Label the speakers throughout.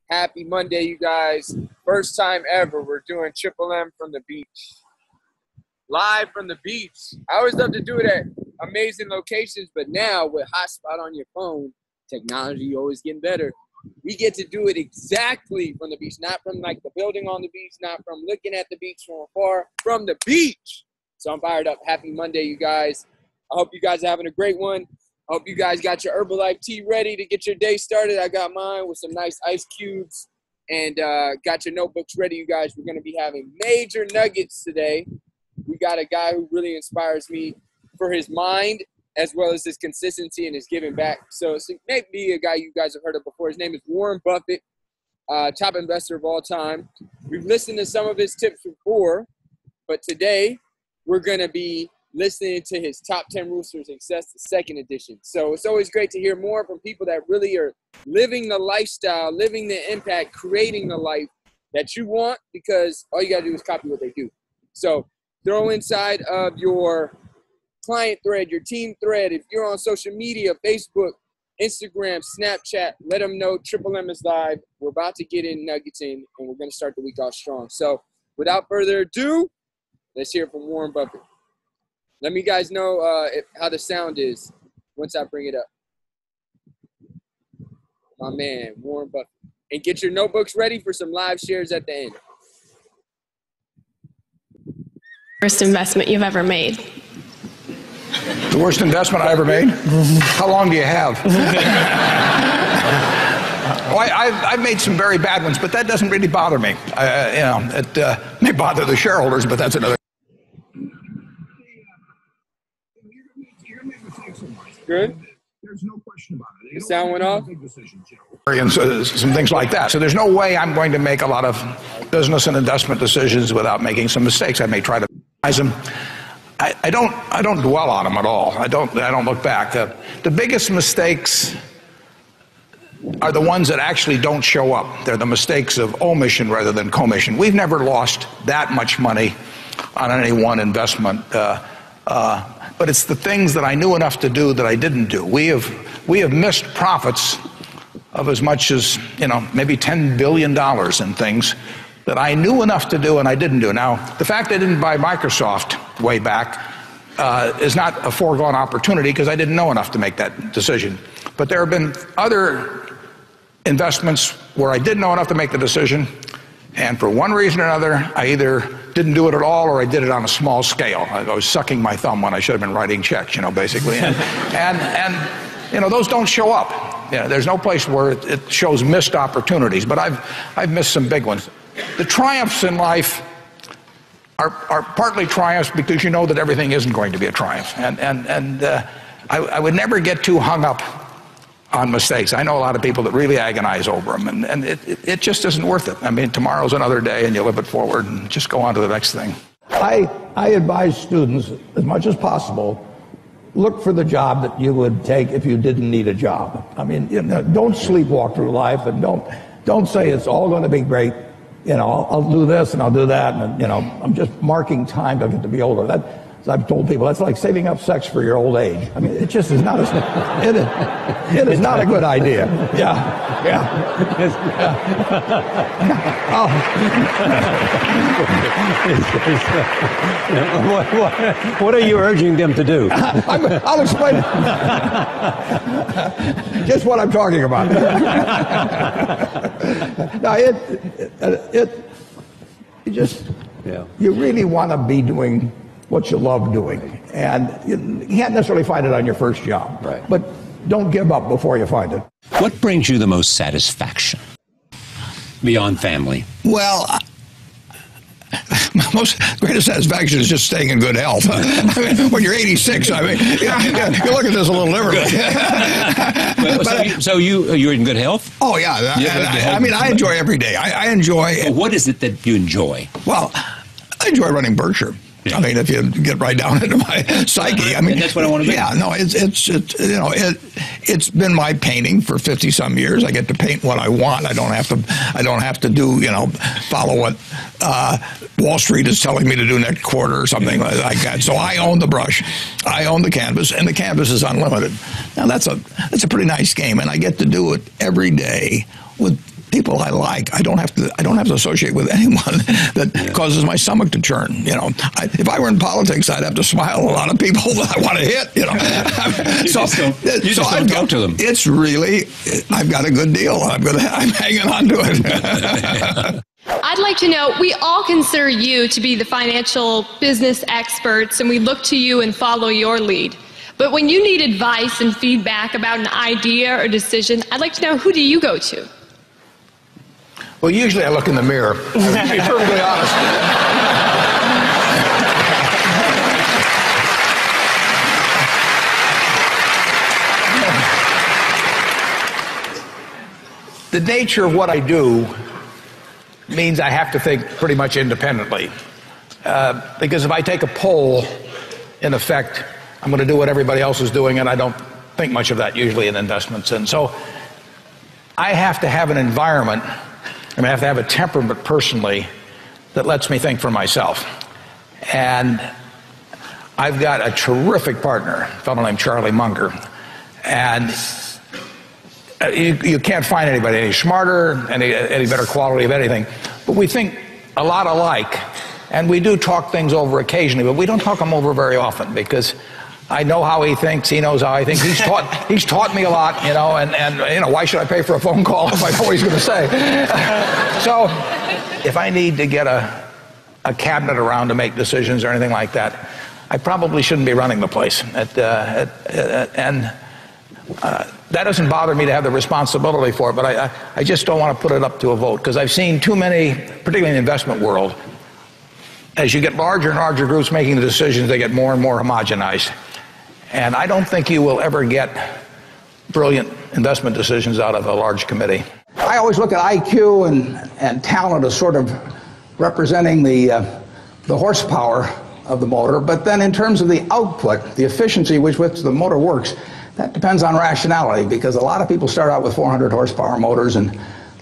Speaker 1: Happy Monday, you guys. First time ever, we're doing Triple M from the beach. Live from the beach. I always love to do it at amazing locations, but now with Hotspot on your phone, technology always getting better. We get to do it exactly from the beach, not from like the building on the beach, not from looking at the beach from afar, from the beach. So I'm fired up. Happy Monday, you guys. I hope you guys are having a great one. I hope you guys got your Herbalife tea ready to get your day started. I got mine with some nice ice cubes and got your notebooks ready, you guys. We're going to be having major nuggets today. We got a guy who really inspires me for his mind as well as his consistency and his giving back. So it may be a guy you guys have heard of before. His name is Warren Buffett, top investor of all time. We've listened to some of his tips before, but today we're going to be listening to his top 10 rules for success, the second edition. So it's always great to hear more from people that really are living the lifestyle, living the impact, creating the life that you want, because all you got to do is copy what they do. So throw inside of your client thread, your team thread, if you're on social media, Facebook, Instagram, Snapchat, let them know Triple M is live. We're about to get in nuggets in, and we're going to start the week off strong. So without further ado, let's hear it from Warren Buffett. Let me guys know how the sound is once I bring it up. My man, Warren Buffett. And get your notebooks ready for some live shares at the end.
Speaker 2: Worst investment you've ever made?
Speaker 3: The worst investment I ever made? How long do you have? I've made some very bad ones, but that doesn't really bother me. It may bother the shareholders, but that's another.
Speaker 1: Good?
Speaker 3: There's no question about it.
Speaker 1: The sound went off?
Speaker 3: And some things like that. So there's no way I'm going to make a lot of business and investment decisions without making some mistakes. I may try to minimize them. I don't dwell on them at all. I don't look back. The biggest mistakes are the ones that actually don't show up. They're the mistakes of omission rather than commission. We've never lost that much money on any one investment. But it's the things that I knew enough to do that I didn't do. We have missed profits of as much as, maybe $10 billion in things that I knew enough to do and I didn't do. Now, the fact I didn't buy Microsoft way back is not a foregone opportunity because I didn't know enough to make that decision. But there have been other investments where I did know enough to make the decision, and for one reason or another, I either didn't do it at all or I did it on a small scale. I was sucking my thumb when I should have been writing checks, basically. And those don't show up. There's no place where it shows missed opportunities, but I've missed some big ones. The triumphs in life are partly triumphs because you know that everything isn't going to be a triumph. And I would never get too hung up on mistakes. I know a lot of people that really agonize over them, and it just isn't worth it. I mean, tomorrow's another day, and you live it forward and just go on to the next thing.
Speaker 4: I advise students, as much as possible, look for the job that you would take if you didn't need a job. I mean, don't sleepwalk through life, and don't say it's all going to be great. I'll do this and I'll do that, and I'm just marking time to get to be older. As I've told people, that's like saving up sex for your old age. I mean, it just is not it is not a good idea. Yeah.
Speaker 5: What are you urging them to do?
Speaker 4: I'll explain just what I'm talking about. Now, you really want to be doing what you love doing, and you can't necessarily find it on your first job.
Speaker 5: Right.
Speaker 4: But don't give up before you find it.
Speaker 6: What brings you the most satisfaction beyond family?
Speaker 3: Well, my greatest satisfaction is just staying in good health. I mean, when you're 86, you look at this a little differently.
Speaker 6: So you're in good health?
Speaker 3: Oh, yeah. I enjoy every day. I enjoy.
Speaker 6: Well, what is it that you enjoy?
Speaker 3: Well, I enjoy running Berkshire. I mean, if you get right down into my psyche, I mean,
Speaker 6: and that's what I want to be.
Speaker 3: Yeah, no, it's been my painting for 50 some years. I get to paint what I want. I don't have to do follow what Wall Street is telling me to do next quarter or something like that. So I own the brush, I own the canvas, and the canvas is unlimited. Now that's a pretty nice game, and I get to do it every day with people I like. I don't have to associate with anyone that causes my stomach to turn. If I were in politics, I'd have to smile at a lot of people that I want to hit.
Speaker 6: You just don't go to them.
Speaker 3: It's really, I've got a good deal. I'm hanging on to it.
Speaker 2: I'd like to know, we all consider you to be the financial business experts, and we look to you and follow your lead. But when you need advice and feedback about an idea or decision, I'd like to know, who do you go to?
Speaker 3: Well, usually I look in the mirror. To be perfectly honest. The nature of what I do means I have to think pretty much independently. Because if I take a poll, in effect, I'm going to do what everybody else is doing, and I don't think much of that usually in investments. And so I have to have an environment, I have to have a temperament personally that lets me think for myself. And I've got a terrific partner, a fellow named Charlie Munger. And you can't find anybody any smarter, any better quality of anything. But we think a lot alike, and we do talk things over occasionally, but we don't talk them over very often because I know how he thinks, he knows how I think. He's taught me a lot, and why should I pay for a phone call if I know what he's going to say? So if I need to get a cabinet around to make decisions or anything like that, I probably shouldn't be running the place. That doesn't bother me to have the responsibility for it, but I just don't want to put it up to a vote because I've seen too many, particularly in the investment world, as you get larger and larger groups making the decisions, they get more and more homogenized. And I don't think you will ever get brilliant investment decisions out of a large committee.
Speaker 4: I always look at IQ and talent as sort of representing the horsepower of the motor, but then in terms of the output, the efficiency with which the motor works, that depends on rationality, because a lot of people start out with 400 horsepower motors and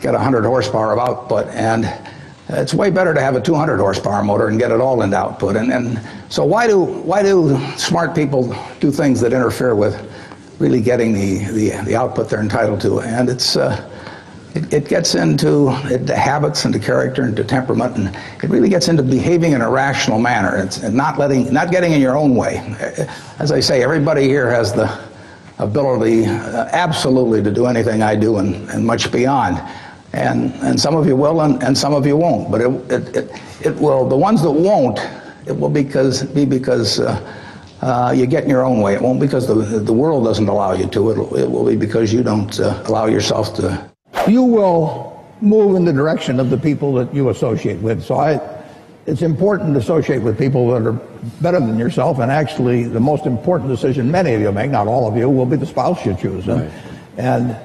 Speaker 4: get 100 horsepower of output, and it's way better to have a 200 horsepower motor and get it all into output. And so why do smart people do things that interfere with really getting the output they're entitled to? And it gets into habits, into character, into temperament, and it really gets into behaving in a rational manner. It's not getting in your own way. As I say, everybody here has the ability absolutely to do anything I do and much beyond. And some of you will and some of you won't. But it will, the ones that won't, it will be because you get in your own way. It won't because the world doesn't allow you to. It will be because you don't allow yourself to. You will move in the direction of the people that you associate with. So it's important to associate with people that are better than yourself, and actually the most important decision many of you make, not all of you, will be the spouse you choose. Right. And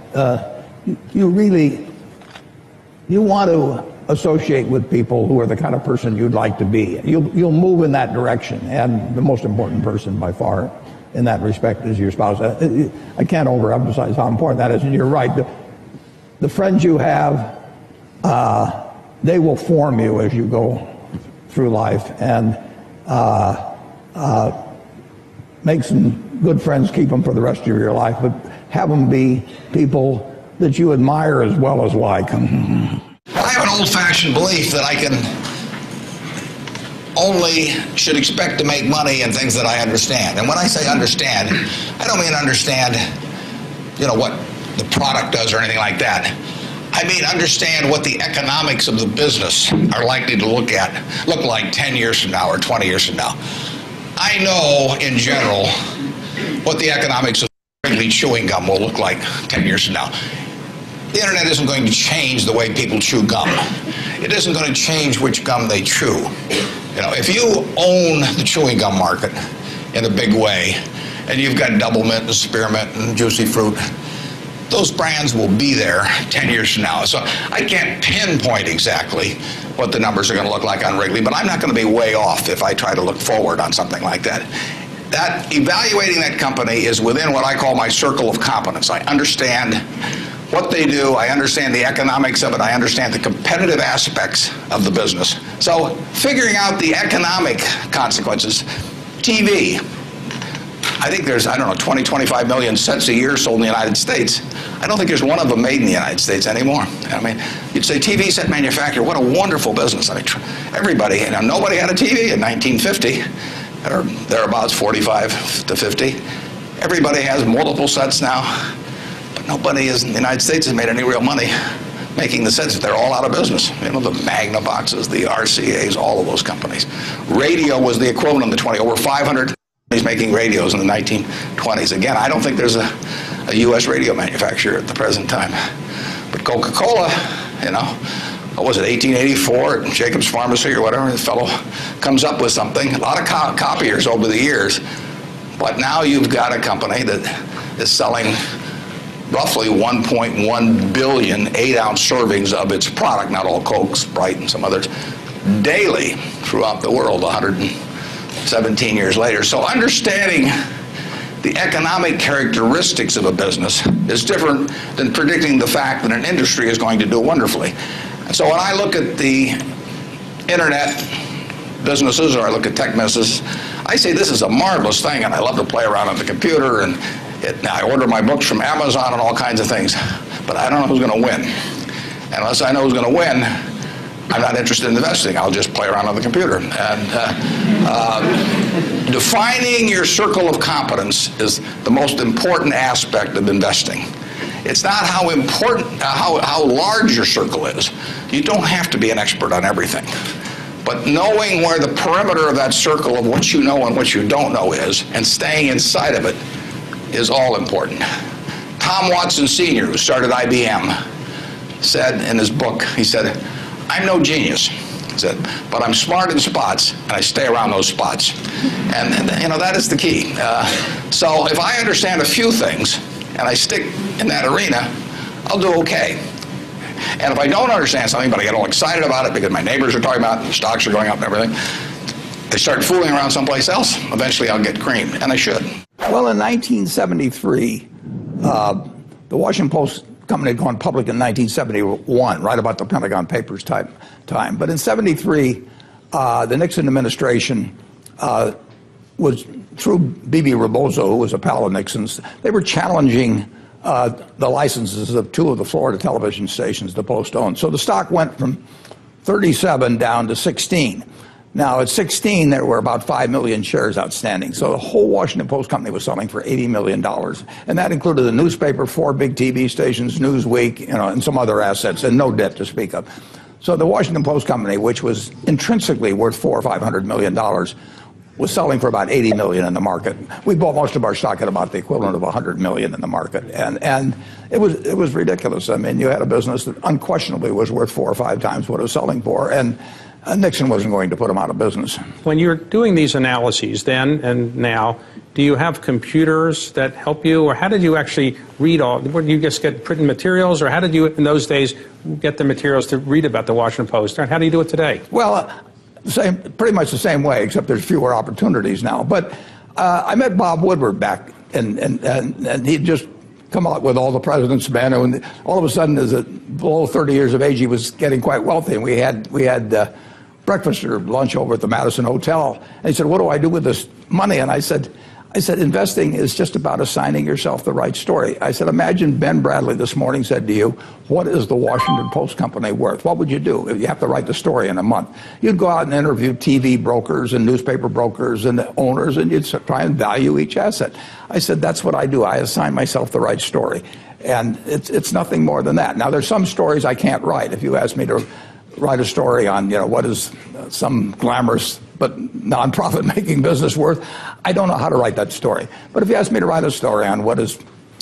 Speaker 4: you want to associate with people who are the kind of person you'd like to be. You'll move in that direction, and the most important person by far in that respect is your spouse. I can't overemphasize how important that is, and you're right. The friends you have, they will form you as you go through life, and make some good friends, keep them for the rest of your life, but have them be people that you admire as well as like.
Speaker 3: I have an old-fashioned belief that I should expect to make money in things that I understand. And when I say understand, I don't mean understand, what the product does or anything like that. I mean understand what the economics of the business are likely to look like 10 years from now or 20 years from now. I know, in general, what the economics of Wrigley chewing gum will look like 10 years from now. The internet isn't going to change the way people chew gum. It isn't going to change which gum they chew. If you own the chewing gum market in a big way, and you've got Double Mint and Spearmint and Juicy Fruit, those brands will be there 10 years from now. So I can't pinpoint exactly what the numbers are going to look like on Wrigley, but I'm not going to be way off if I try to look forward on something like that. That evaluating that company is within what I call my circle of competence. I understand what they do, I understand the economics of it, I understand the competitive aspects of the business. So figuring out the economic consequences, TV, I think there's, I don't know, 20, 25 million sets a year sold in the United States. I don't think there's one of them made in the United States anymore. I mean, you'd say TV set manufacturer, what a wonderful business. I mean, everybody, you know, nobody had a TV in 1950, or thereabouts, 45 to 50. Everybody has multiple sets now, but nobody in the United States has made any real money making the sets. They're all out of business. You know, the Magnavoxes, the RCAs, all of those companies. Radio was the equivalent in the 20, over 500 companies making radios in the 1920s. Again, I don't think there's a U.S. radio manufacturer at the present time. But Coca-Cola, you know, what was it, 1884 at Jacobs Pharmacy or whatever, the fellow comes up with something. A lot of copiers over the years, but now you've got a company that is selling roughly 1.1 billion 8-ounce servings of its product, not all Coke, Sprite, and some others, daily throughout the world 117 years later. So understanding the economic characteristics of a business is different than predicting the fact that an industry is going to do wonderfully. And so when I look at the internet businesses, or I look at tech businesses, I say this is a marvelous thing, and I love to play around on the computer, and I order my books from Amazon and all kinds of things, but I don't know who's going to win. And unless I know who's going to win, I'm not interested in investing. I'll just play around on the computer. And defining your circle of competence is the most important aspect of investing. It's not how important, how large your circle is. You don't have to be an expert on everything. But knowing where the perimeter of that circle of what you know and what you don't know is, and staying inside of it, is all important. Tom Watson Sr., who started IBM, said in his book, he said, I'm no genius, he said, but I'm smart in spots, and I stay around those spots. And you know, that is the key. So if I understand a few things, and I stick in that arena, I'll do okay. And if I don't understand something, but I get all excited about it because my neighbors are talking about it, the stocks are going up and everything, I start fooling around someplace else, eventually I'll get creamed, and I should.
Speaker 4: Well, in 1973, the Washington Post company had gone public in 1971, right about the Pentagon Papers time. But in 73, the Nixon administration was, through B.B. Rebozo, who was a pal of Nixon's, they were challenging the licenses of 2 of the Florida television stations the Post owned. So the stock went from 37 down to 16. Now, at 16, there were about 5 million shares outstanding. So the whole Washington Post company was selling for $80 million. And that included the newspaper, 4 big TV stations, Newsweek, you know, and some other assets, and no debt to speak of. So the Washington Post company, which was intrinsically worth $400 or $500 million, was selling for about 80 million in the market. We bought most of our stock at about the equivalent of 100 million in the market, and it was ridiculous. I mean, you had a business that unquestionably was worth 4 or 5 times what it was selling for, and Nixon wasn't going to put them out of business.
Speaker 5: When you're doing these analyses then and now, do you have computers that help you, or how did you actually read all? Did you just get printed materials, or how did you in those days get the materials to read about the Washington Post? How do you do it today?
Speaker 4: Well, pretty much the same way, except there's fewer opportunities now. But I met Bob Woodward back, and he'd just come out with All the President's Men, and all of a sudden, as below 30 years of age, he was getting quite wealthy, and we had breakfast or lunch over at the Madison Hotel. And he said, "What do I do with this money?" And I said, investing is just about assigning yourself the right story. I said, imagine Ben Bradley this morning said to you, what is the Washington Post company worth? What would you do if you have to write the story in a month? You'd go out and interview TV brokers and newspaper brokers and owners, and you'd try and value each asset. I said, that's what I do. I assign myself the right story. And it's nothing more than that. Now, there's some stories I can't write. If you ask me to write a story on, what is some glamorous but non-profit making business worth, I don't know how to write that story. But if you ask me to write a story on what is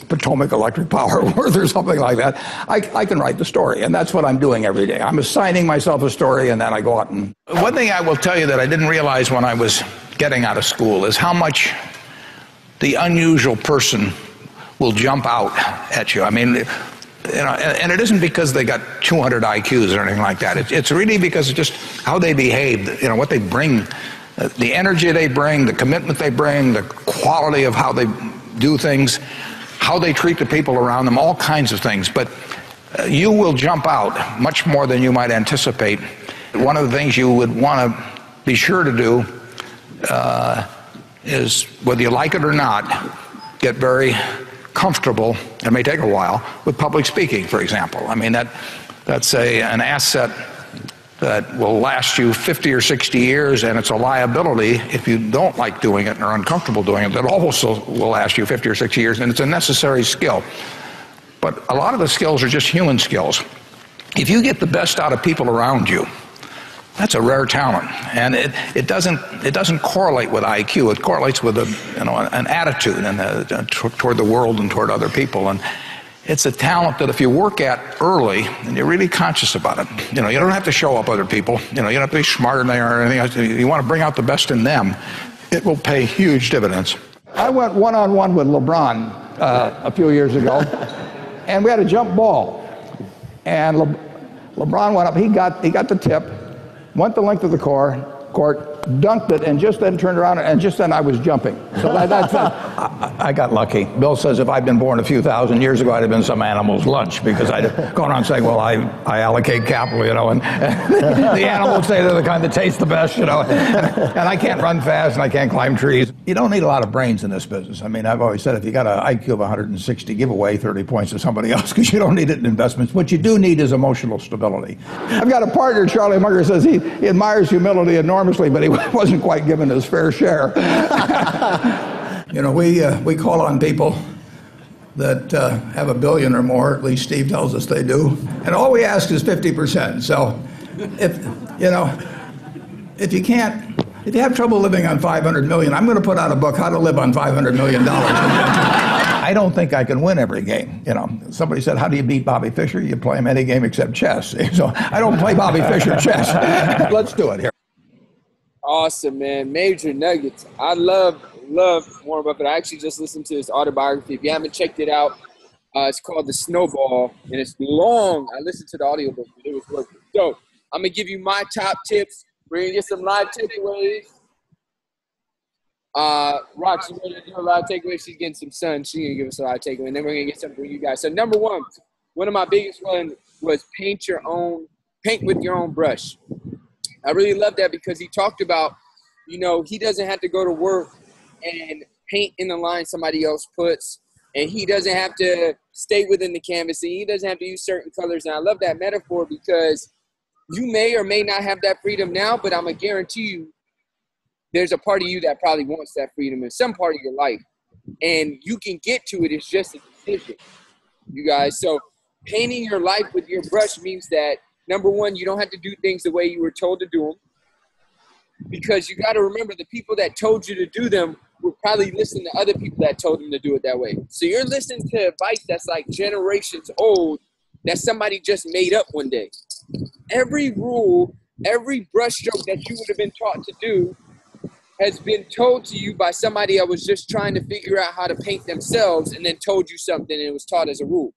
Speaker 4: Potomac Electric Power worth or something like that, I can write the story. And that's what I'm doing every day. I'm assigning myself a story, and then I go out and...
Speaker 3: One thing I will tell you that I didn't realize when I was getting out of school is how much the unusual person will jump out at you. I mean, and it isn't because they got 200 IQs or anything like that. It's really because of just how they behave, what they bring, the energy they bring, the commitment they bring, the quality of how they do things, how they treat the people around them, all kinds of things. But you will jump out much more than you might anticipate. One of the things you would want to be sure to do is, whether you like it or not, get very comfortable, it may take a while, with public speaking, for example. I mean, that's an asset that will last you 50 or 60 years, and it's a liability if you don't like doing it and are uncomfortable doing it. That also will last you 50 or 60 years, and it's a necessary skill. But a lot of the skills are just human skills. If you get the best out of people around you, that's a rare talent, and it doesn't correlate with IQ. It correlates with an attitude and toward the world and toward other people. And it's a talent that if you work at early and you're really conscious about it, you don't have to show up other people. You don't have to be smarter than they are or anything else. You want to bring out the best in them. It will pay huge dividends.
Speaker 4: I went one-on-one with LeBron a few years ago, and we had a jump ball, and LeBron went up. He got the tip. Went the length of the court, dunked it, and just then turned around, and just then I was jumping. So I got lucky. Bill says if I'd been born a few thousand years ago, I'd have been some animal's lunch, because I'd have gone on saying, well, I allocate capital, and the animals say they're the kind that taste the best, and I can't run fast, and I can't climb trees. You don't need a lot of brains in this business. I mean, I've always said if you got an IQ of 160, give away 30 points to somebody else, because you don't need it in investments. What you do need is emotional stability. I've got a partner, Charlie Munger, says he admires humility enormously, but he wasn't quite given his fair share. We call on people that have $1 billion or more, at least Steve tells us they do, and all we ask is 50%. So if you have trouble living on $500 million, I'm going to put out a book, How to Live on $500 Million. I don't think I can win every game. Somebody said, how do you beat Bobby Fischer? You play him any game except chess. So I don't play Bobby Fischer chess. Let's do it here.
Speaker 1: Awesome, man. Major nuggets. I love Warren Buffett. I actually just listened to his autobiography. If you haven't checked it out, it's called The Snowball, and it's long. I listened to the audiobook, but it was worth it. So I'm going to give you my top tips. We're going to get some live takeaways. Roxy, we're going to do a live takeaway. She's getting some sun. She's going to give us a live takeaway, and then we're going to get something for you guys. So number one of my biggest ones was paint with your own brush. I really love that because he talked about, he doesn't have to go to work and paint in the line somebody else puts, and he doesn't have to stay within the canvas, and he doesn't have to use certain colors. And I love that metaphor because you may or may not have that freedom now, but I'm going to guarantee you there's a part of you that probably wants that freedom in some part of your life, and you can get to it. It's just a decision, you guys. So painting your life with your brush means that, number one, you don't have to do things the way you were told to do them, because you got to remember the people that told you to do them were probably listening to other people that told them to do it that way. So you're listening to advice that's like generations old that somebody just made up one day. Every rule, every brushstroke that you would have been taught to do has been told to you by somebody that was just trying to figure out how to paint themselves and then told you something and it was taught as a rule.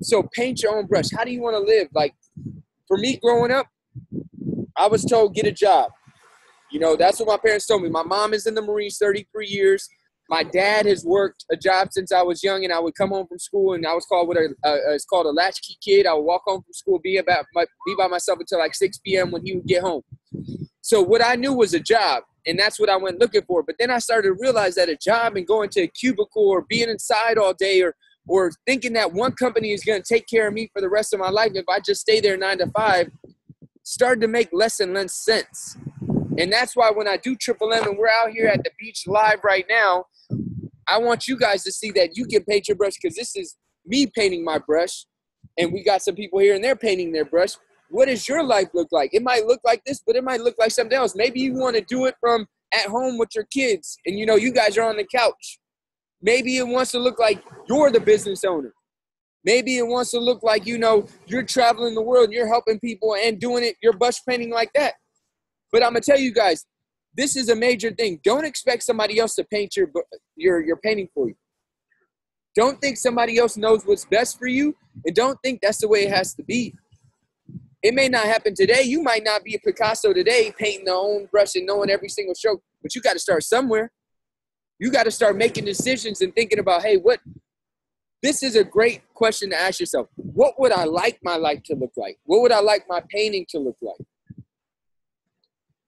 Speaker 1: So paint your own brush. How do you want to live? Like, for me growing up, I was told, get a job. That's what my parents told me. My mom is in the Marines 33 years. My dad has worked a job since I was young, and I would come home from school, and I was called it's called a latchkey kid. I would walk home from school, be by myself until like 6 p.m. when he would get home. So what I knew was a job, and that's what I went looking for. But then I started to realize that a job and going to a cubicle or being inside all day or thinking that one company is going to take care of me for the rest of my life if I just stay there 9 to 5 started to make less and less sense. And that's why when I do Triple M and we're out here at the beach live right now, I want you guys to see that you can paint your brush, because this is me painting my brush, and we got some people here and they're painting their brush. What does your life look like? It might look like this, but it might look like something else. Maybe you want to do it from at home with your kids, and you guys are on the couch. Maybe it wants to look like you're the business owner. Maybe it wants to look like, you're traveling the world and you're helping people and doing it, you're brush painting like that. But I'm going to tell you guys, this is a major thing. Don't expect somebody else to paint your painting for you. Don't think somebody else knows what's best for you, and don't think that's the way it has to be. It may not happen today. You might not be a Picasso today painting their own brush and knowing every single stroke, but you got to start somewhere. You got to start making decisions and thinking about, hey, this is a great question to ask yourself. What would I like my life to look like? What would I like my painting to look like?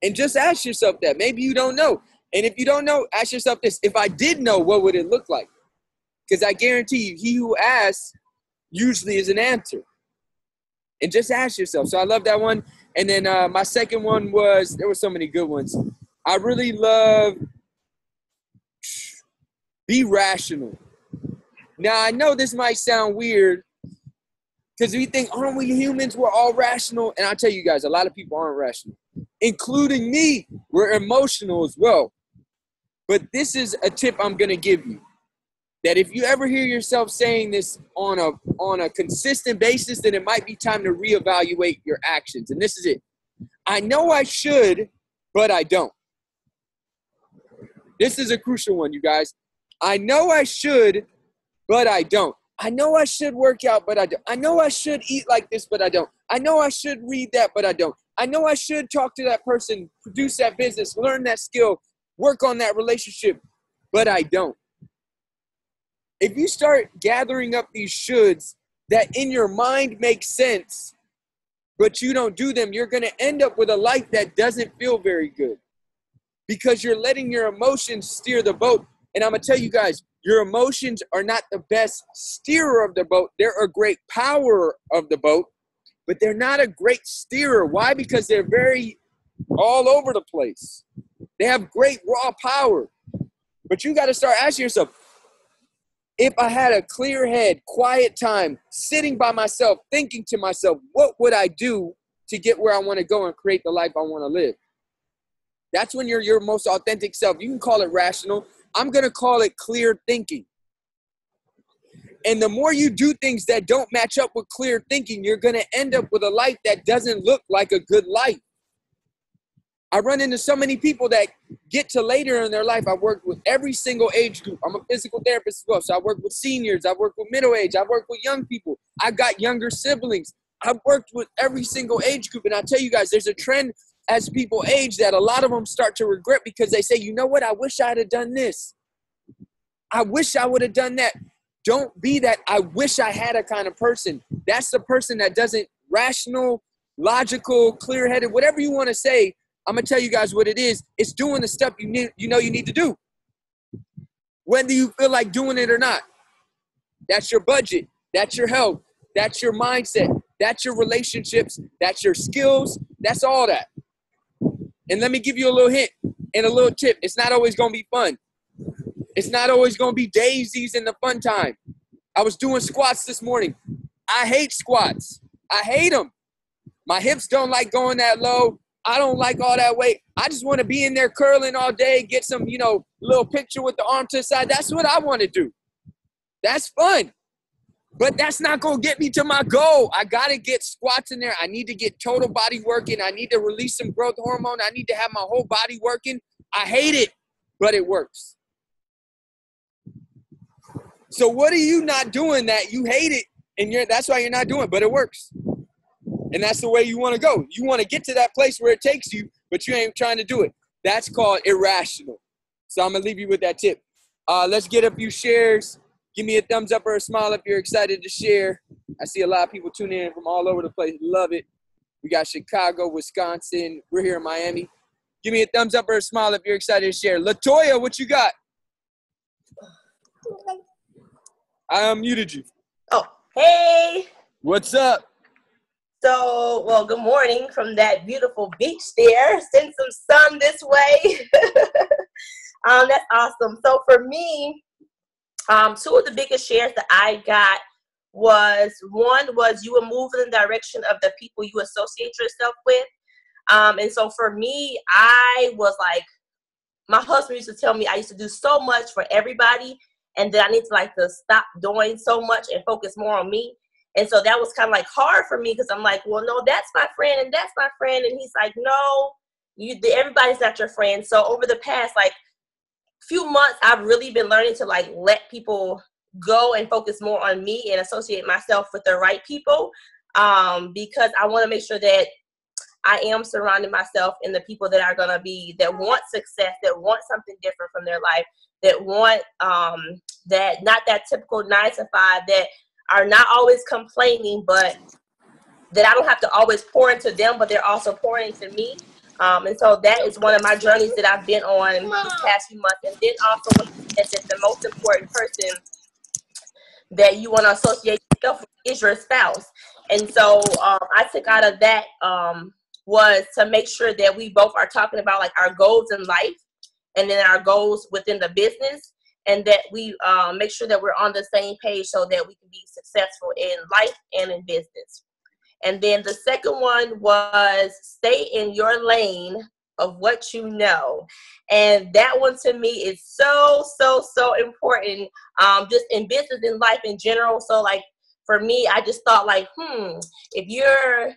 Speaker 1: And just ask yourself that. Maybe you don't know. And if you don't know, ask yourself this. If I did know, what would it look like? Because I guarantee you, he who asks usually is an answer. And just ask yourself. So I love that one. And then my second one was, there were so many good ones. I really love be rational. Now, I know this might sound weird because we think, aren't we humans? We're all rational. And I'll tell you guys, a lot of people aren't rational, including me. We're emotional as well. But this is a tip I'm going to give you, that if you ever hear yourself saying this on a consistent basis, then it might be time to reevaluate your actions. And this is it. I know I should, but I don't. This is a crucial one, you guys. I know I should, but I don't. I know I should work out, but I don't. I know I should eat like this, but I don't. I know I should read that, but I don't. I know I should talk to that person, produce that business, learn that skill, work on that relationship, but I don't. If you start gathering up these shoulds that in your mind make sense, but you don't do them, you're going to end up with a life that doesn't feel very good because you're letting your emotions steer the boat. And I'm going to tell you guys, your emotions are not the best steerer of the boat. They're a great power of the boat, but they're not a great steerer. Why? Because they're very all over the place. They have great raw power. But you got to start asking yourself, if I had a clear head, quiet time, sitting by myself, thinking to myself, what would I do to get where I want to go and create the life I want to live? That's when you're your most authentic self. You can call it rational. I'm going to call it clear thinking. And the more you do things that don't match up with clear thinking, you're going to end up with a life that doesn't look like a good life. I run into so many people that get to later in their life. I worked with every single age group. I'm a physical therapist as well. So I work with seniors. I work with middle age. I work with young people. I got younger siblings. I've worked with every single age group. And I tell you guys, there's a trend as people age that a lot of them start to regret because they say, you know what? I wish I'd have done this. I wish I would have done that. Don't be that I wish I had a kind of person. That's the person that doesn't rational, logical, clear-headed, whatever you want to say. I'm going to tell you guys what it is. It's doing the stuff you need to do, whether you feel like doing it or not. That's your budget. That's your health. That's your mindset. That's your relationships. That's your skills. That's all that. And let me give you a little hint and a little tip. It's not always going to be fun. It's not always going to be daisies in the fun time. I was doing squats this morning. I hate squats. I hate them. My hips don't like going that low. I don't like all that weight. I just want to be in there curling all day, get some, little picture with the arm to the side. That's what I want to do. That's fun. But that's not going to get me to my goal. I got to get squats in there. I need to get total body working. I need to release some growth hormone. I need to have my whole body working. I hate it, but it works. So what are you not doing that you hate it? And that's why you're not doing it, but it works. And that's the way you want to go. You want to get to that place where it takes you, but you ain't trying to do it. That's called irrational. So I'm going to leave you with that tip. Let's get a few shares. Give me a thumbs up or a smile if you're excited to share. I see a lot of people tuning in from all over the place. Love it. We got Chicago, Wisconsin. We're here in Miami. Give me a thumbs up or a smile if you're excited to share. LaToya, what you got? I unmuted you.
Speaker 7: Oh, hey.
Speaker 1: What's up?
Speaker 7: So, well, good morning from that beautiful beach there. Send some sun this way. That's awesome. So for me, two of the biggest shares that I got was, one was you were moving in the direction of the people you associate yourself with. And so for me, I was like, my husband used to tell me I used to do so much for everybody, and then I need to stop doing so much and focus more on me. And so that was kind of like hard for me because I'm like, well, no, that's my friend and that's my friend. And he's like, no, everybody's not your friend. So over the past few months, I've really been learning to let people go and focus more on me and associate myself with the right people, because I want to make sure that I am surrounding myself in the people that are going to that want success, that want something different from their life, that want that not that typical 9-to-5, that are not always complaining, but that I don't have to always pour into them, but they're also pouring into me. And so that is one of my journeys that I've been on these past few months. And then also when you said that the most important person that you want to associate yourself with is your spouse. And so I took out of that was to make sure that we both are talking about like our goals in life and then our goals within the business, and that we make sure that we're on the same page so that we can be successful in life and in business. And then the second one was stay in your lane of what you know. And that one to me is so important, just in business and life in general. So like for me, I just thought like, if you're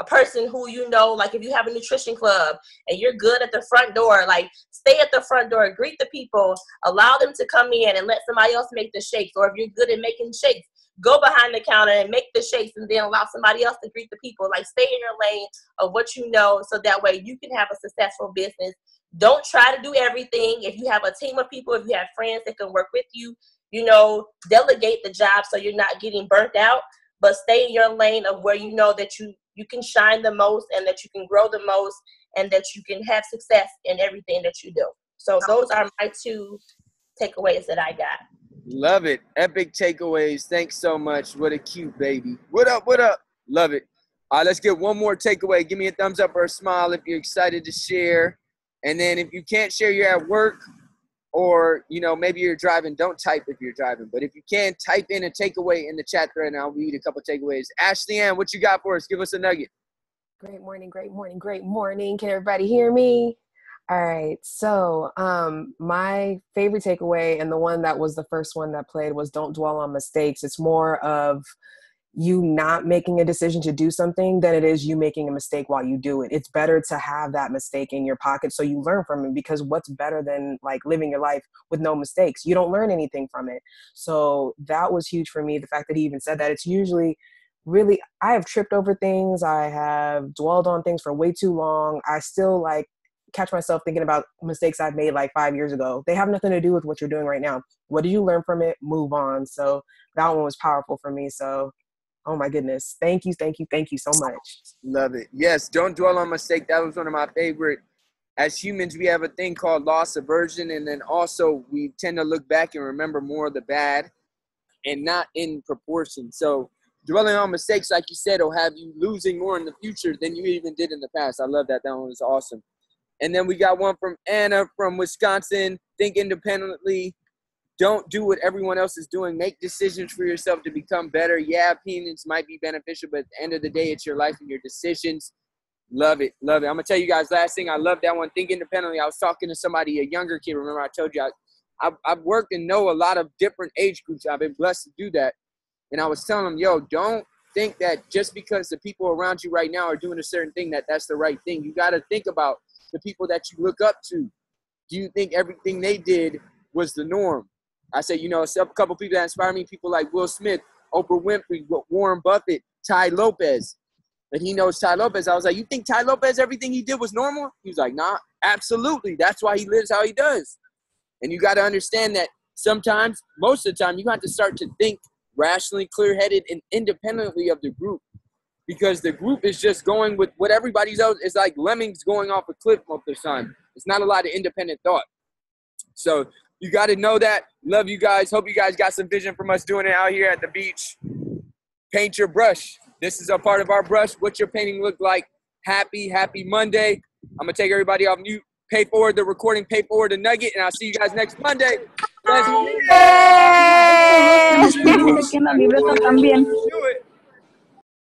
Speaker 7: a person who, you know, like if you have a nutrition club and you're good at the front door, like stay at the front door, greet the people, allow them to come in and let somebody else make the shakes. Or if you're good at making shakes, go behind the counter and make the shakes and then allow somebody else to greet the people. Like stay in your lane of what you know so that way you can have a successful business. Don't try to do everything. If you have a team of people, if you have friends that can work with you, you know, delegate the job so you're not getting burnt out, but stay in your lane of where you know that you can shine the most and that you can grow the most and that you can have success in everything that you do. So those are my two takeaways that I got.
Speaker 1: Love it. Epic takeaways. Thanks so much. What a cute baby. What up? What up? Love it. All right, let's get one more takeaway. Give me a thumbs up or a smile if you're excited to share. And then if you can't share, you're at work or, you know, maybe you're driving, don't type if you're driving. But if you can, type in a takeaway in the chat thread and I'll read a couple takeaways. Ashley Ann, what you got for us? Give us a nugget.
Speaker 8: Great morning, great morning, great morning. Can everybody hear me? All right. So my favorite takeaway, and the one that was the first one that played, was don't dwell on mistakes. It's more of you not making a decision to do something than it is you making a mistake while you do it. It's better to have that mistake in your pocket so you learn from it, because what's better than like living your life with no mistakes? You don't learn anything from it. So that was huge for me. The fact that he even said that. It's usually really, I have tripped over things. I have dwelled on things for way too long. I still like catch myself thinking about mistakes I've made like 5 years ago. They have nothing to do with what you're doing right now. What did you learn from it? Move on. So that one was powerful for me. So oh my goodness. Thank you so much.
Speaker 1: Love it. Yes, don't dwell on mistake. That was one of my favorite. As humans, we have a thing called loss aversion, and then also we tend to look back and remember more of the bad and not in proportion. So dwelling on mistakes, like you said, will have you losing more in the future than you even did in the past. I love that. That one was awesome. And then we got one from Anna from Wisconsin. Think independently. Don't do what everyone else is doing. Make decisions for yourself to become better. Yeah, opinions might be beneficial, but at the end of the day, it's your life and your decisions. Love it. Love it. I'm going to tell you guys last thing. I love that one. Think independently. I was talking to somebody, a younger kid. Remember I told you I've worked and know a lot of different age groups. I've been blessed to do that. And I was telling them, yo, don't think that just because the people around you right now are doing a certain thing, that's the right thing. You got to think about the people that you look up to. Do you think everything they did was the norm? I said, you know, a couple people that inspire me, people like Will Smith, Oprah Winfrey, Warren Buffett, Ty Lopez. And he knows Ty Lopez. I was like, you think Ty Lopez, everything he did was normal? He was like, nah, absolutely. That's why he lives how he does. And you got to understand that sometimes, most of the time, you have to start to think rationally, clear-headed, and independently of the group. Because the group is just going with what everybody's else. It's like lemmings going off a cliff most of the time. It's not a lot of independent thought. So you got to know that. Love you guys. Hope you guys got some vision from us doing it out here at the beach. Paint your brush. This is a part of our brush. What's your painting look like? Happy Monday. I'm going to take everybody off mute. Pay forward the recording. Pay forward the nugget. And I'll see you guys next Monday. Let's do it.